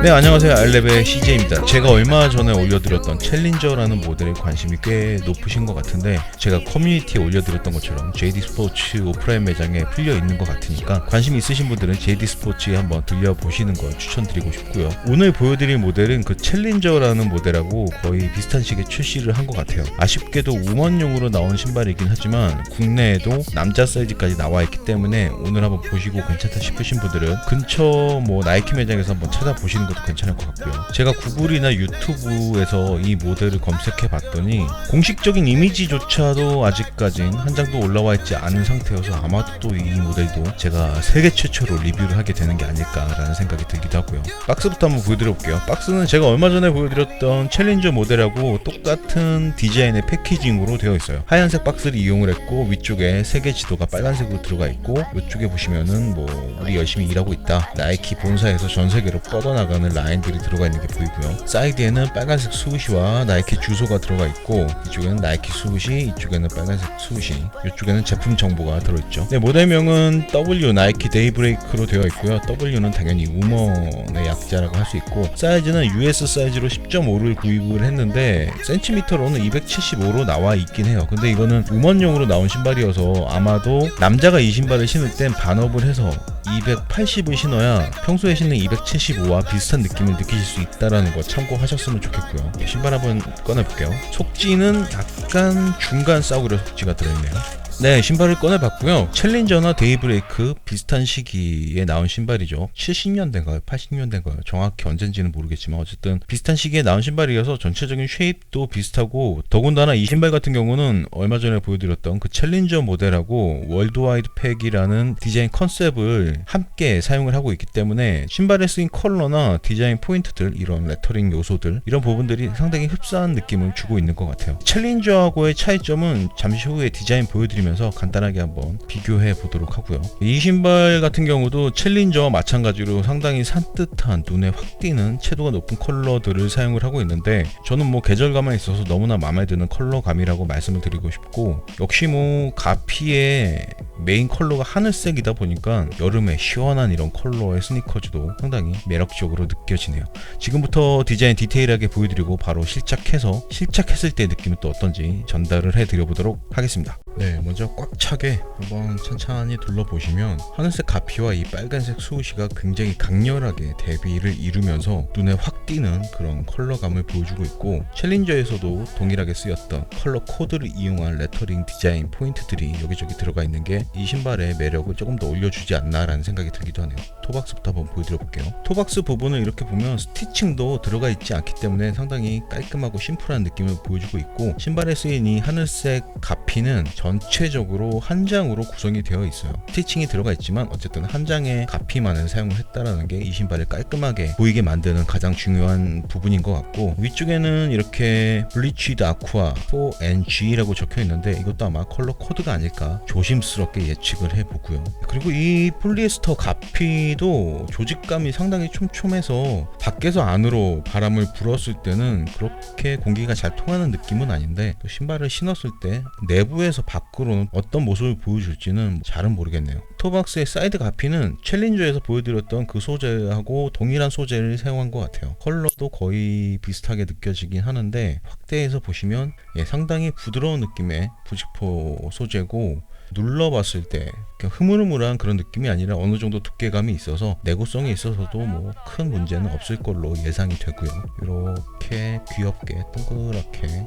네, 안녕하세요. 알랩의 CJ입니다. 제가 얼마 전에 올려드렸던 챌린저라는 모델에 관심이 꽤 높으신 것 같은데, 제가 커뮤니티에 올려드렸던 것처럼 JD 스포츠 오프라인 매장에 풀려 있는 것 같으니까 관심 있으신 분들은 JD 스포츠에 한번 들려보시는 걸 추천드리고 싶고요. 오늘 보여드릴 모델은 그 챌린저라는 모델하고 거의 비슷한 시기에 출시를 한 것 같아요. 아쉽게도 우먼용으로 나온 신발이긴 하지만 국내에도 남자 사이즈까지 나와 있기 때문에 오늘 한번 보시고 괜찮다 싶으신 분들은 근처 나이키 매장에서 한번 찾아보시는 것도 괜찮을 것 같고요. 제가 구글이나 유튜브에서 이 모델을 검색해 봤더니 공식적인 이미지조차도 아직까진 한 장도 올라와 있지 않은 상태여서 아마도 또 이 모델도 제가 세계 최초로 리뷰를 하게 되는 게 아닐까라는 생각이 들기도 하고요. 박스부터 한번 보여드려 볼게요. 박스는 제가 얼마 전에 보여드렸던 챌린저 모델하고 똑같은 디자인의 패키징으로 되어 있어요. 하얀색 박스를 이용을 했고 위쪽에 세계 지도가 빨간색으로 들어가 있고 이쪽에 보시면은 우리 열심히 일하고 있다, 나이키 본사에서 전 세계로 뻗어나가는 라인들이 들어가 있는 게 보이고요. 사이드에는 빨간색 수우시와 나이키 주소가 들어가 있고 이쪽에는 나이키 수우시, 이쪽에는 빨간색 수우시, 이쪽에는 제품 정보가 들어있죠. 네, 모델명은 W 나이키 데이브레이크로 되어 있고요. W는 당연히 우먼의 약자라고 할 수 있고 사이즈는 US 사이즈로 10.5를 구입을 했는데 센티미터로는 275로 나와 있긴 해요. 근데 이거는 우먼용으로 나온 신발이어서 아마도 남자가 이 신발을 신을 땐 반업을 해서 280을 신어야 평소에 신는 275와 비슷한 느낌을 느끼실 수 있다는 거 참고하셨으면 좋겠고요. 신발 한번 꺼내볼게요. 속지는 약간 중간 싸구려 속지가 들어있네요. 네, 신발을 꺼내봤고요. 챌린저나 데이브레이크 비슷한 시기에 나온 신발이죠. 70년대인가요? 80년대인가요? 정확히 언젠지는 모르겠지만 어쨌든 비슷한 시기에 나온 신발이어서 전체적인 쉐입도 비슷하고, 더군다나 이 신발 같은 경우는 얼마 전에 보여드렸던 그 챌린저 모델하고 월드와이드 팩이라는 디자인 컨셉을 함께 사용을 하고 있기 때문에 신발에 쓰인 컬러나 디자인 포인트들, 이런 레터링 요소들, 이런 부분들이 상당히 흡사한 느낌을 주고 있는 것 같아요. 챌린저하고의 차이점은 잠시 후에 디자인 보여드리면서 간단하게 한번 비교해 보도록 하고요. 이 신발 같은 경우도 챌린저와 마찬가지로 상당히 산뜻한 눈에 확 띄는 채도가 높은 컬러들을 사용을 하고 있는데, 저는 계절감에 있어서 너무나 마음에 드는 컬러감이라고 말씀을 드리고 싶고, 역시 가피의 메인 컬러가 하늘색이다 보니까 여름에 시원한 이런 컬러의 스니커즈도 상당히 매력적으로 느껴지네요. 지금부터 디자인 디테일하게 보여드리고 바로 실착했을 때 느낌은 또 어떤지 전달을 해드려 보도록 하겠습니다. 네, 먼저 꽉 차게 한번 천천히 둘러보시면 하늘색 가피와 이 빨간색 수우시가 굉장히 강렬하게 대비를 이루면서 눈에 확 띄는 그런 컬러감을 보여주고 있고, 챌린저에서도 동일하게 쓰였던 컬러 코드를 이용한 레터링 디자인 포인트들이 여기저기 들어가 있는 게 이 신발의 매력을 조금 더 올려주지 않나라는 생각이 들기도 하네요. 토박스부터 한번 보여드려 볼게요. 토박스 부분을 이렇게 보면 스티칭도 들어가 있지 않기 때문에 상당히 깔끔하고 심플한 느낌을 보여주고 있고, 신발에 쓰인 이 하늘색 가피는 전체적으로 한 장으로 구성이 되어 있어요. 스티칭이 들어가 있지만 어쨌든 한 장의 가피만을 사용을 했다라는 게 이 신발을 깔끔하게 보이게 만드는 가장 중요한 부분인 것 같고, 위쪽에는 이렇게 블리치드 아쿠아 4NG라고 적혀 있는데 이것도 아마 컬러 코드가 아닐까 조심스럽게 예측을 해보고요. 그리고 이 폴리에스터 가피도 조직감이 상당히 촘촘해서 밖에서 안으로 바람을 불었을 때는 그렇게 공기가 잘 통하는 느낌은 아닌데, 또 신발을 신었을 때 내부에서 밖으로는 어떤 모습을 보여줄지는 잘은 모르겠네요. 토박스의 사이드 가피는 챌린저에서 보여드렸던 그 소재하고 동일한 소재를 사용한 것 같아요. 컬러도 거의 비슷하게 느껴지긴 하는데 확대해서 보시면 상당히 부드러운 느낌의 부직포 소재고, 눌러봤을 때 흐물흐물한 그런 느낌이 아니라 어느 정도 두께감이 있어서 내구성에 있어서도 큰 문제는 없을 걸로 예상이 되고요. 이렇게 귀엽게 동그랗게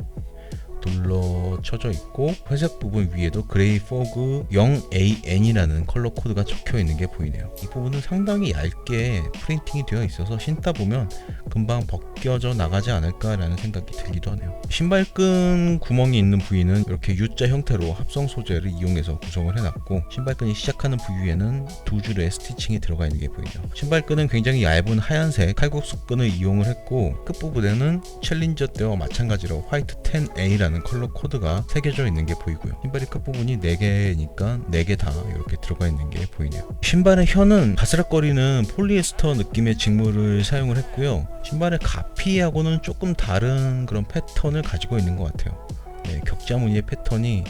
둘러쳐져 있고, 회색 부분 위에도 그레이 포그 0AN이라는 컬러 코드가 적혀 있는 게 보이네요. 이 부분은 상당히 얇게 프린팅이 되어 있어서 신다 보면 금방 벗겨져 나가지 않을까라는 생각이 들기도 하네요. 신발끈 구멍이 있는 부위는 이렇게 U자 형태로 합성 소재를 이용해서 구성을 해놨고, 신발끈이 시작하는 부위에는 두 줄의 스티칭이 들어가 있는 게 보이네요. 신발끈은 굉장히 얇은 하얀색 칼국수 끈을 이용을 했고, 끝부분에는 챌린저 때와 마찬가지로 화이트 10A라는 컬러 코드가 새겨져 있는 게 보이고요. 신발의 끝부분이 4개니까 4개 다 이렇게 들어가 있는 게 보이네요. 신발의 혀는 바스락거리는 폴리에스터 느낌의 직물을 사용을 했고요. 신발의 가피하고는 조금 다른 그런 패턴을 가지고 있는 것 같아요. 격자 무늬의 패턴이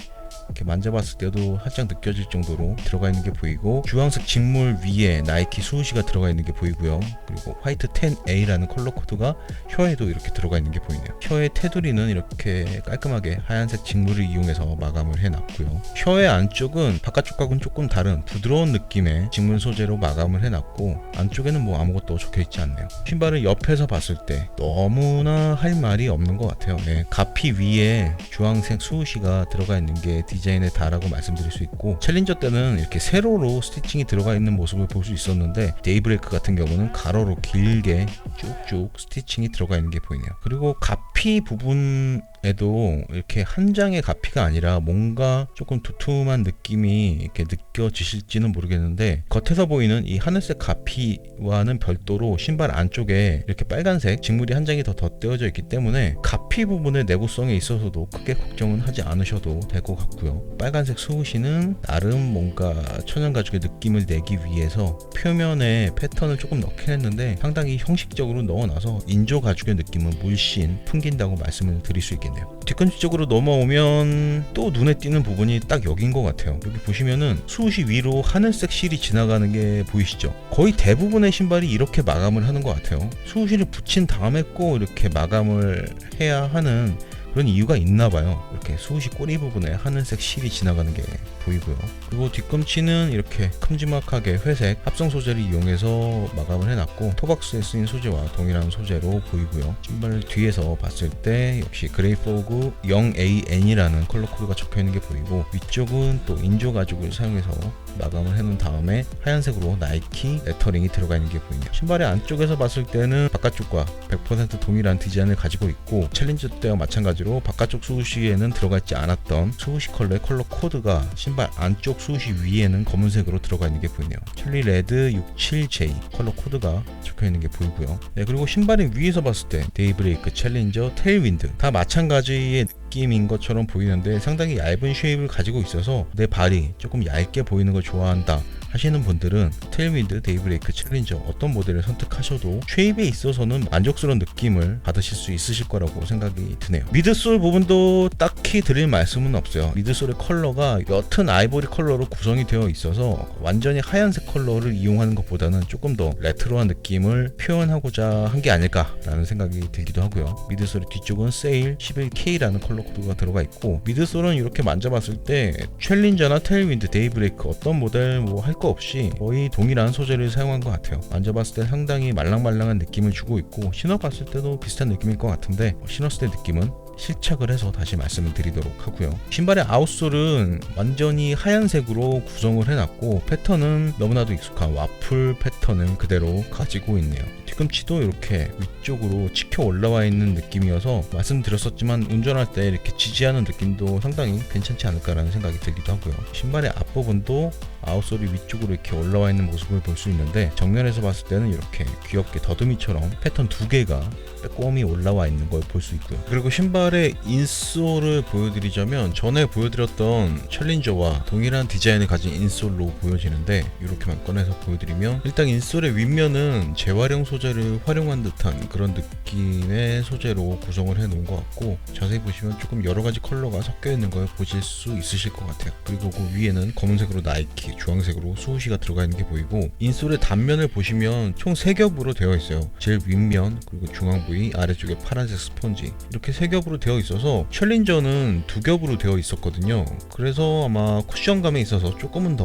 이렇게 만져봤을 때도 살짝 느껴질 정도로 들어가 있는 게 보이고, 주황색 직물 위에 나이키 수우시가 들어가 있는 게 보이고요. 그리고 화이트 10A라는 컬러 코드가 혀에도 이렇게 들어가 있는 게 보이네요. 혀의 테두리는 이렇게 깔끔하게 하얀색 직물을 이용해서 마감을 해놨고요. 혀의 안쪽은 바깥쪽하고는 조금 다른 부드러운 느낌의 직물 소재로 마감을 해놨고, 안쪽에는 뭐 아무것도 적혀있지 않네요. 신발을 옆에서 봤을 때 너무나 할 말이 없는 것 같아요. 네, 가피 위에 주황색 수우시가 들어가 있는 게 디자인에 다라고 말씀드릴 수 있고, 챌린저 때는 이렇게 세로로 스티칭이 들어가 있는 모습을 볼 수 있었는데, 데이브레이크 같은 경우는 가로로 길게 쭉쭉 스티칭이 들어가 있는 게 보이네요. 그리고 가피 부분에도 이렇게 한 장의 가피가 아니라 뭔가 조금 두툼한 느낌이 이렇게 느껴지실지는 모르겠는데, 겉에서 보이는 이 하늘색 가피와는 별도로 신발 안쪽에 이렇게 빨간색 직물이 한 장이 더 덧대어져 있기 때문에 가피 부분의 내구성에 있어서도 크게 걱정은 하지 않으셔도 될 것 같고요. 빨간색 수우시는 나름 뭔가 천연 가죽의 느낌을 내기 위해서 표면에 패턴을 조금 넣긴 했는데, 상당히 형식적으로 넣어놔서 인조 가죽의 느낌은 물씬 풍긴다고 말씀을 드릴 수 있겠네요. 뒤꿈치 쪽으로 넘어오면 또 눈에 띄는 부분이 딱 여긴 것 같아요. 여기 보시면은 수우시 위로 하늘색 실이 지나가는 게 보이시죠? 거의 대부분의 신발이 이렇게 마감을 하는 것 같아요. 수우시를 붙인 다음에 꼭 이렇게 마감을 해야 하는 그런 이유가 있나 봐요. 이렇게 수우시 꼬리 부분에 하늘색 실이 지나가는 게 보이고요. 그리고 뒤꿈치는 이렇게 큼지막하게 회색 합성 소재를 이용해서 마감을 해놨고, 토박스에 쓰인 소재와 동일한 소재로 보이고요. 신발 뒤에서 봤을 때 역시 그레이포그 0AN이라는 컬러 코드가 적혀있는 게 보이고, 위쪽은 또 인조 가죽을 사용해서 마감을 해놓은 다음에 하얀색으로 나이키 레터링이 들어가 있는 게 보이네요. 신발의 안쪽에서 봤을 때는 바깥쪽과 100% 동일한 디자인을 가지고 있고, 챌린저 때와 마찬가지로 바깥쪽 수우시에는 들어가 있지 않았던 수우시 컬러의 컬러 코드가 신발 안쪽 수우시 위에는 검은색으로 들어가 있는 게 보이네요. 찰리 레드 67J 컬러 코드가 적혀 있는 게 보이고요. 네, 그리고 신발의 위에서 봤을 때 데이브레이크, 챌린저, 테일윈드 다 마찬가지의 느낌인 것처럼 보이는데, 상당히 얇은 쉐입을 가지고 있어서 내 발이 조금 얇게 보이는 걸 좋아한다 하시는 분들은 테일윈드, 데이브레이크, 챌린저 어떤 모델을 선택하셔도 쉐입에 있어서는 만족스러운 느낌을 받으실 수 있으실 거라고 생각이 드네요. 미드솔 부분도 딱히 드릴 말씀은 없어요. 미드솔의 컬러가 옅은 아이보리 컬러로 구성이 되어 있어서 완전히 하얀색 컬러를 이용하는 것보다는 조금 더 레트로한 느낌을 표현하고자 한 게 아닐까라는 생각이 들기도 하고요. 미드솔의 뒤쪽은 세일 11K라는 컬러 코드가 들어가 있고, 미드솔은 이렇게 만져봤을 때 챌린저나 테일윈드, 데이브레이크 어떤 모델 뭐 할 거 없이 거의 동일한 소재를 사용한 것 같아요. 만져봤을 때 상당히 말랑말랑한 느낌을 주고 있고, 신어봤을 때도 비슷한 느낌일 것 같은데, 신었을 때 느낌은 실착을 해서 다시 말씀을 드리도록 하고요. 신발의 아웃솔은 완전히 하얀색으로 구성을 해놨고, 패턴은 너무나도 익숙한 와플 패턴을 그대로 가지고 있네요. 뒤꿈치도 이렇게 위쪽으로 치켜 올라와 있는 느낌이어서 말씀드렸었지만 운전할 때 이렇게 지지하는 느낌도 상당히 괜찮지 않을까라는 생각이 들기도 하고요. 신발의 앞부분도 아웃솔이 위쪽으로 이렇게 올라와 있는 모습을 볼 수 있는데, 정면에서 봤을 때는 이렇게 귀엽게 더듬이처럼 패턴 두 개가 빼꼼히 올라와 있는 걸 볼 수 있고요. 그리고 신발의 인솔을 보여드리자면, 전에 보여드렸던 챌린저와 동일한 디자인을 가진 인솔로 보여지는데, 이렇게만 꺼내서 보여드리면, 일단 인솔의 윗면은 재활용 소재를 활용한 듯한 그런 느낌의 소재로 구성을 해 놓은 것 같고, 자세히 보시면 조금 여러가지 컬러가 섞여 있는 걸 보실 수 있으실 것 같아요. 그리고 그 위에는 검은색으로 나이키, 주황색으로 수우시가 들어가 있는 게 보이고, 인솔의 단면을 보시면 총 3겹으로 되어 있어요. 제일 윗면, 그리고 중앙 부위, 아래쪽에 파란색 스펀지, 이렇게 3겹으로 되어 있어서 챌린저는 2겹으로 되어 있었거든요. 그래서 아마 쿠션감에 있어서 조금은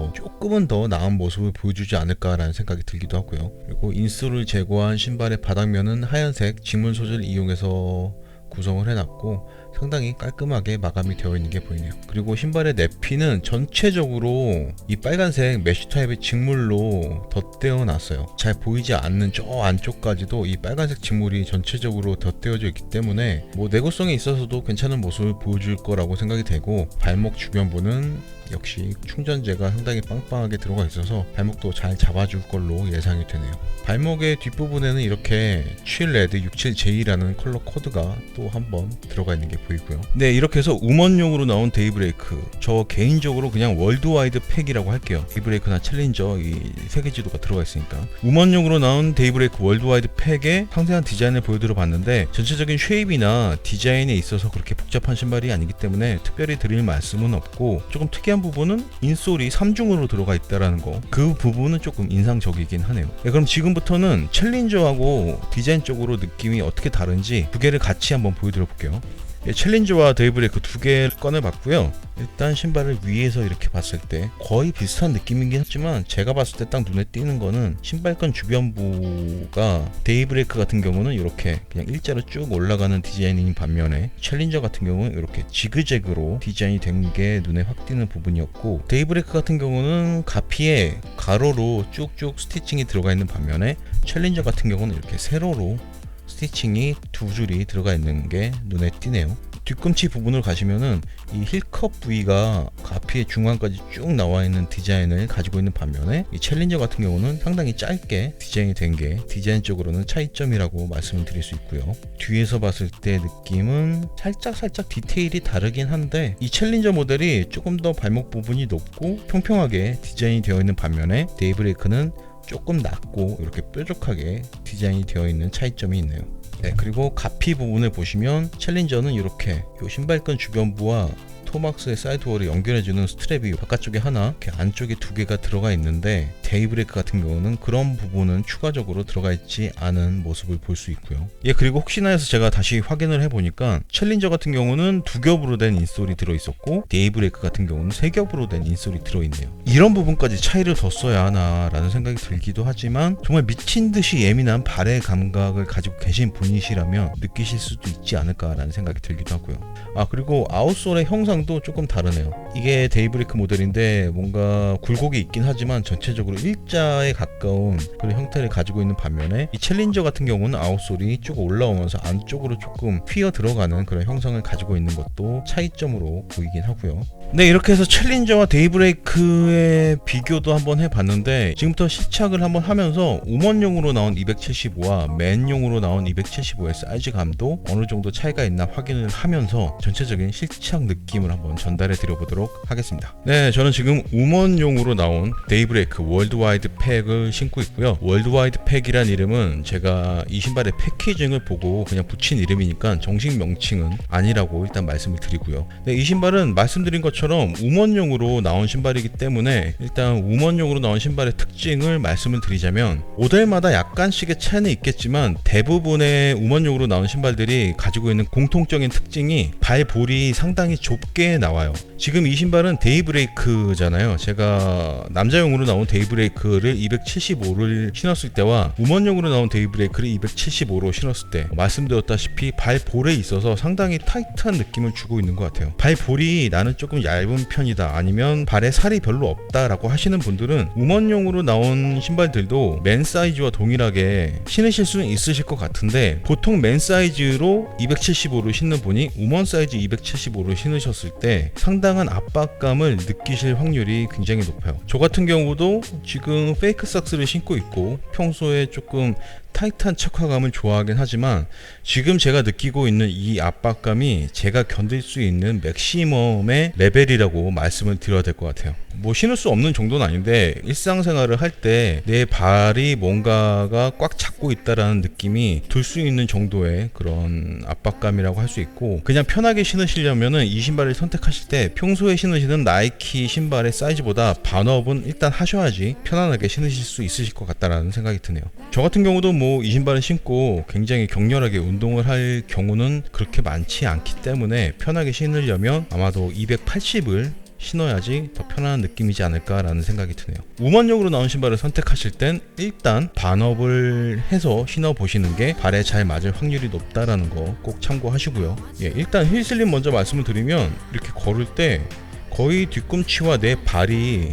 더 나은 모습을 보여주지 않을까라는 생각이 들기도 하고요. 그리고 인솔을 제거한 신발의 바닥면은 하얀색 직물 소재를 이용해서 구성을 해놨고, 상당히 깔끔하게 마감이 되어 있는 게 보이네요. 그리고 신발의 내피는 전체적으로 이 빨간색 메쉬 타입의 직물로 덧대어 놨어요. 잘 보이지 않는 저 안쪽까지도 이 빨간색 직물이 전체적으로 덧대어져 있기 때문에 뭐 내구성에 있어서도 괜찮은 모습을 보여줄 거라고 생각이 되고, 발목 주변부는 역시 충전재가 상당히 빵빵하게 들어가 있어서 발목도 잘 잡아줄 걸로 예상이 되네요. 발목의 뒷부분에는 이렇게 칠 레드 67J라는 컬러 코드가 또 한번 들어가 있는 게 보이고요. 네, 이렇게 해서 우먼용으로 나온 데이브레이크, 저 개인적으로 그냥 월드와이드 팩이라고 할게요. 데이브레이크나 챌린저 이 세 개 지도가 들어가 있으니까. 우먼용으로 나온 데이브레이크 월드와이드 팩의 상세한 디자인을 보여드려 봤는데, 전체적인 쉐입이나 디자인에 있어서 그렇게 복잡한 신발이 아니기 때문에 특별히 드릴 말씀은 없고, 조금 특이한 부분은 인솔이 3중으로 들어가 있다라는 거, 그 부분은 조금 인상적이긴 하네요. 네, 그럼 지금부터는 챌린저하고 디자인적으로 느낌이 어떻게 다른지 두 개를 같이 한번 보여드려 볼게요. 챌린저와 데이브레이크 두 개를 꺼내봤고요. 일단 신발을 위에서 이렇게 봤을 때 거의 비슷한 느낌이긴 하지만, 제가 봤을 때 딱 눈에 띄는 거는 신발끈 주변부가 데이브레이크 같은 경우는 이렇게 그냥 일자로 쭉 올라가는 디자인인 반면에, 챌린저 같은 경우는 이렇게 지그재그로 디자인이 된 게 눈에 확 띄는 부분이었고, 데이브레이크 같은 경우는 가피에 가로로 쭉쭉 스티칭이 들어가 있는 반면에, 챌린저 같은 경우는 이렇게 세로로 스티칭이 두 줄이 들어가 있는 게 눈에 띄네요. 뒤꿈치 부분을 가시면은 이 힐컵 부위가 가피의 중앙까지 쭉 나와 있는 디자인을 가지고 있는 반면에, 이 챌린저 같은 경우는 상당히 짧게 디자인이 된 게 디자인적으로는 차이점이라고 말씀을 드릴 수 있고요. 뒤에서 봤을 때 느낌은 살짝 디테일이 다르긴 한데, 이 챌린저 모델이 조금 더 발목 부분이 높고 평평하게 디자인이 되어 있는 반면에, 데이브레이크는 조금 낮고 이렇게 뾰족하게 디자인이 되어 있는 차이점이 있네요. 네, 그리고 가피 부분을 보시면 챌린저는 이렇게 요 신발끈 주변부와 토막스의 사이드월을 연결해주는 스트랩이 바깥쪽에 하나, 이렇게 안쪽에 두 개가 들어가 있는데, 데이브레이크 같은 경우는 그런 부분은 추가적으로 들어가 있지 않은 모습을 볼 수 있고요. 예, 그리고 혹시나 해서 제가 다시 확인을 해보니까 챌린저 같은 경우는 두 겹으로 된 인솔이 들어있었고, 데이브레이크 같은 경우는 세 겹으로 된 인솔이 들어있네요. 이런 부분까지 차이를 뒀어야 하나 라는 생각이 들기도 하지만, 정말 미친듯이 예민한 발의 감각을 가지고 계신 분이시라면 느끼실 수도 있지 않을까 라는 생각이 들기도 하고요. 그리고 아웃솔의 형상도 조금 다르네요. 이게 데이브레이크 모델인데 뭔가 굴곡이 있긴 하지만 전체적으로 일자에 가까운 그런 형태를 가지고 있는 반면에, 이 챌린저 같은 경우는 아웃솔이 쭉 올라오면서 안쪽으로 조금 휘어 들어가는 그런 형상을 가지고 있는 것도 차이점으로 보이긴 하고요. 네, 이렇게 해서 챌린저와 데이브레이크의 비교도 한번 해봤는데, 지금부터 시착을 한번 하면서 우먼용으로 나온 275와 맨용으로 나온 275의 사이즈감도 어느 정도 차이가 있나 확인을 하면서 전체적인 실착 느낌을 한번 전달해 드려보도록 하겠습니다. 네, 저는 지금 우먼용으로 나온 데이브레이크 월드와이드 팩을 신고 있고요. 월드와이드 팩이란 이름은 제가 이 신발의 패키징을 보고 그냥 붙인 이름이니까 정식 명칭은 아니라고 일단 말씀을 드리고요. 네, 이 신발은 말씀드린 것처럼 우먼용으로 나온 신발이기 때문에, 일단 우먼용으로 나온 신발의 특징을 말씀을 드리자면, 모델마다 약간씩의 차이는 있겠지만 대부분의 우먼용으로 나온 신발들이 가지고 있는 공통적인 특징이 발볼이 상당히 좁게 나와요. 지금 이 신발은 데이브레이크잖아요. 제가 남자용으로 나온 데이브레이크를 275를 신었을 때와 우먼용으로 나온 데이브레이크를 275로 신었을 때, 말씀드렸다시피 발볼에 있어서 상당히 타이트한 느낌을 주고 있는 것 같아요. 발볼이 나는 조금 얇은 편이다, 아니면 발에 살이 별로 없다 라고 하시는 분들은 우먼용으로 나온 신발들도 맨 사이즈와 동일하게 신으실 수는 있으실 것 같은데, 보통 맨 사이즈로 275를 신는 분이 우먼 사이즈 275를 신으셨을 때 상당한 압박감을 느끼실 확률이 굉장히 높아요. 저 같은 경우도 지금 페이크 삭스를 신고 있고 평소에 조금 타이트한 척화감을 좋아하긴 하지만, 지금 제가 느끼고 있는 이 압박감이 제가 견딜 수 있는 맥시멈의 레벨이라고 말씀을 드려야 될 것 같아요. 뭐 신을 수 없는 정도는 아닌데, 일상생활을 할 때 내 발이 뭔가가 꽉 잡고 있다라는 느낌이 들 수 있는 정도의 그런 압박감이라고 할 수 있고, 그냥 편하게 신으시려면은 이 신발을 선택하실 때 평소에 신으시는 나이키 신발의 사이즈보다 반업은 일단 하셔야지 편안하게 신으실 수 있으실 것 같다라는 생각이 드네요. 저 같은 경우도 뭐 이 신발을 신고 굉장히 격렬하게 운동을 할 경우는 그렇게 많지 않기 때문에, 편하게 신으려면 아마도 280을 신어야지 더 편안한 느낌이지 않을까라는 생각이 드네요. 우먼용으로 나온 신발을 선택하실 땐 일단 반업을 해서 신어보시는 게 발에 잘 맞을 확률이 높다라는 거 꼭 참고하시고요. 일단 힐 슬립 먼저 말씀을 드리면, 이렇게 걸을 때 거의 뒤꿈치와 내 발이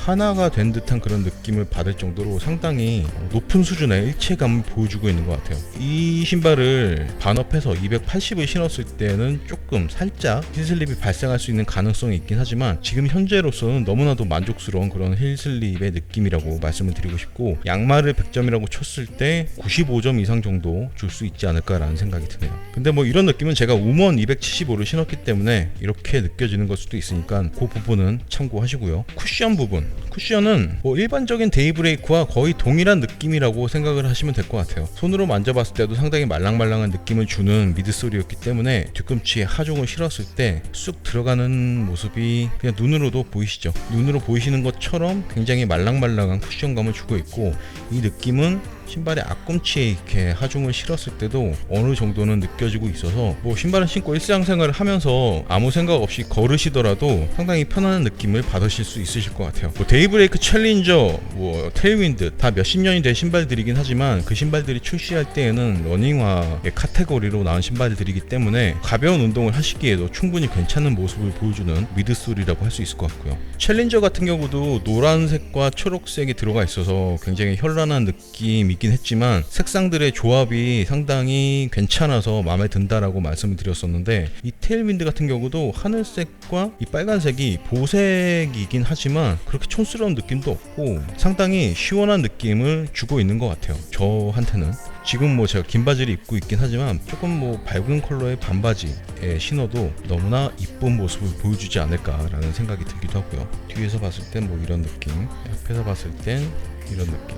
하나가 된 듯한 그런 느낌을 받을 정도로 상당히 높은 수준의 일체감을 보여주고 있는 것 같아요. 이 신발을 반업해서 280을 신었을 때는 조금 살짝 힐슬립이 발생할 수 있는 가능성이 있긴 하지만 지금 현재로서는 너무나도 만족스러운 그런 힐슬립의 느낌이라고 말씀을 드리고 싶고, 양말을 100점이라고 쳤을 때 95점 이상 정도 줄 수 있지 않을까라는 생각이 드네요. 근데 뭐 이런 느낌은 제가 우먼 275를 신었기 때문에 이렇게 느껴지는 걸 수도 있으니까 그 부분은 참고하시고요. 쿠션 부분, 쿠션은 뭐 일반적인 데이브레이크와 거의 동일한 느낌이라고 생각을 하시면 될 것 같아요. 손으로 만져봤을 때도 상당히 말랑말랑한 느낌을 주는 미드솔이었기 때문에 뒤꿈치에 하중을 실었을 때 쑥 들어가는 모습이 그냥 눈으로도 보이시죠? 눈으로 보이시는 것처럼 굉장히 말랑말랑한 쿠션감을 주고 있고, 이 느낌은 신발의 앞꿈치에 이렇게 하중을 실었을 때도 어느 정도는 느껴지고 있어서 뭐 신발을 신고 일상생활을 하면서 아무 생각 없이 걸으시더라도 상당히 편안한 느낌을 받으실 수 있으실 것 같아요. 뭐 데이브레이크 챌린저, 뭐 테일윈드 다 몇십 년이 된 신발들이긴 하지만 그 신발들이 출시할 때에는 러닝화의 카테고리로 나온 신발들이기 때문에 가벼운 운동을 하시기에도 충분히 괜찮은 모습을 보여주는 미드솔이라고 할 수 있을 것 같고요. 챌린저 같은 경우도 노란색과 초록색이 들어가 있어서 굉장히 현란한 느낌이 있긴 했지만 색상들의 조합이 상당히 괜찮아서 마음에 든다라고 말씀을 드렸었는데, 이 테일윈드 같은 경우도 하늘색과 이 빨간색이 보색이긴 하지만 그렇게 촌스러운 느낌도 없고 상당히 시원한 느낌을 주고 있는 것 같아요. 저한테는 지금 뭐 제가 긴 바지를 입고 있긴 하지만 조금 뭐 밝은 컬러의 반바지에 신어도 너무나 이쁜 모습을 보여주지 않을까라는 생각이 들기도 하고요. 뒤에서 봤을 땐 뭐 이런 느낌, 옆에서 봤을 땐 이런 느낌,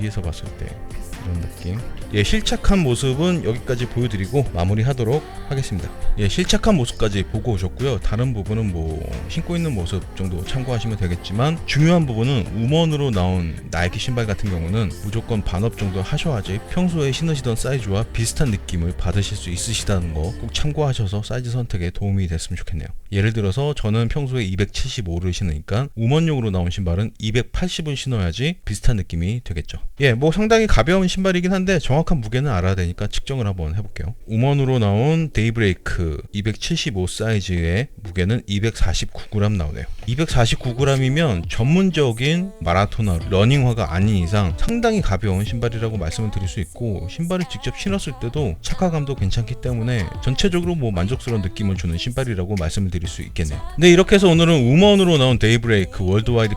위에서 봤을 때 이런 느낌. 실착한 모습은 여기까지 보여드리고 마무리하도록 하겠습니다. 실착한 모습까지 보고 오셨고요. 다른 부분은 뭐 신고 있는 모습 정도 참고하시면 되겠지만, 중요한 부분은 우먼으로 나온 나이키 신발 같은 경우는 무조건 반업 정도 하셔야지 평소에 신으시던 사이즈와 비슷한 느낌을 받으실 수 있으시다는 거 꼭 참고하셔서 사이즈 선택에 도움이 됐으면 좋겠네요. 예를 들어서 저는 평소에 275를 신으니까 우먼용으로 나온 신발은 280을 신어야지 비슷한 느낌이 되겠죠. 뭐 상당히 가벼운 신발이긴 한데 정확한 무게는 알아야 되니까 측정을 한번 해볼게요. 우먼으로 나온 데이브레이크 275 사이즈의 무게는 249g 나오네요. 249g이면 전문적인 마라토너 러닝화가 아닌 이상 상당히 가벼운 신발이라고 말씀을 드릴 수 있고, 신발을 직접 신었을 때도 착화감도 괜찮기 때문에 전체적으로 뭐 만족스러운 느낌을 주는 신발이라고 말씀을 드릴 수 있겠네요. 네, 이렇게 해서 오늘은 우먼으로 나온 데이브레이크 월드와이드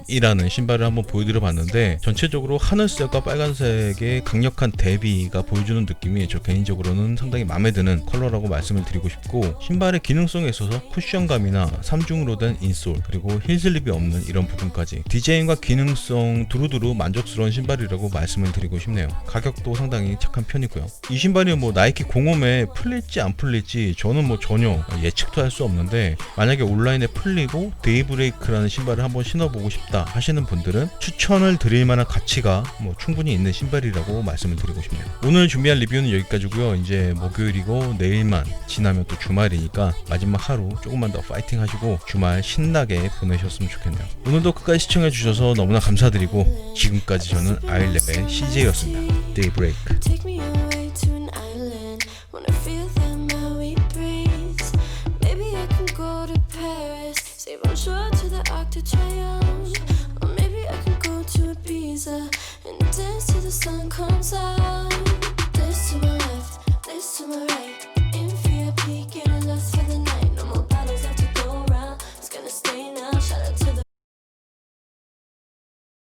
팩이라는 신발을 한번 보여드려 봤는데, 전체적으로 하늘색과 빨간색의 강력한 대비가 보여주는 느낌이 저 개인적으로는 상당히 마음에 드는 컬러라고 말씀을 드리고 싶고, 신발의 기능성에 있어서 쿠션감이나 3중으로 된 인솔 그리고 힐슬립이 없는 이런 부분까지 디자인과 기능성 두루두루 만족스러운 신발이라고 말씀을 드리고 싶네요. 가격도 상당히 착한 편이고요. 이 신발이 뭐 나이키 공홈에 풀릴지 안 풀릴지 저는 뭐 전혀 예측도 할 수 없는데, 만약에 온라인에 풀리고 데이브레이크라는 신발을 한번 신어보고 싶다 하시는 분들은 추천을 드릴 만한 가치가 뭐 충분히 있는 신발이라고 말씀을 드리고 싶네요. 오늘 준비한 리뷰는 여기까지고요. 이제 목요일이고 내일만 지나면 또 주말이니까 마지막 하루 조금만 더 파이팅 하시고 주말 신나게 보내셨으면 좋겠네요. 오늘도 끝까지 시청해 주셔서 너무나 감사드리고, 지금까지 저는 아일랩의 CJ였습니다. 데이브레이크. Take me away to an island when I feel that my weight breathes. Maybe I can go to Paris, say bonjour to the Arc de Triomphe, or maybe I can go to Ibiza and dance till the sun comes out. This to my left, this to my right.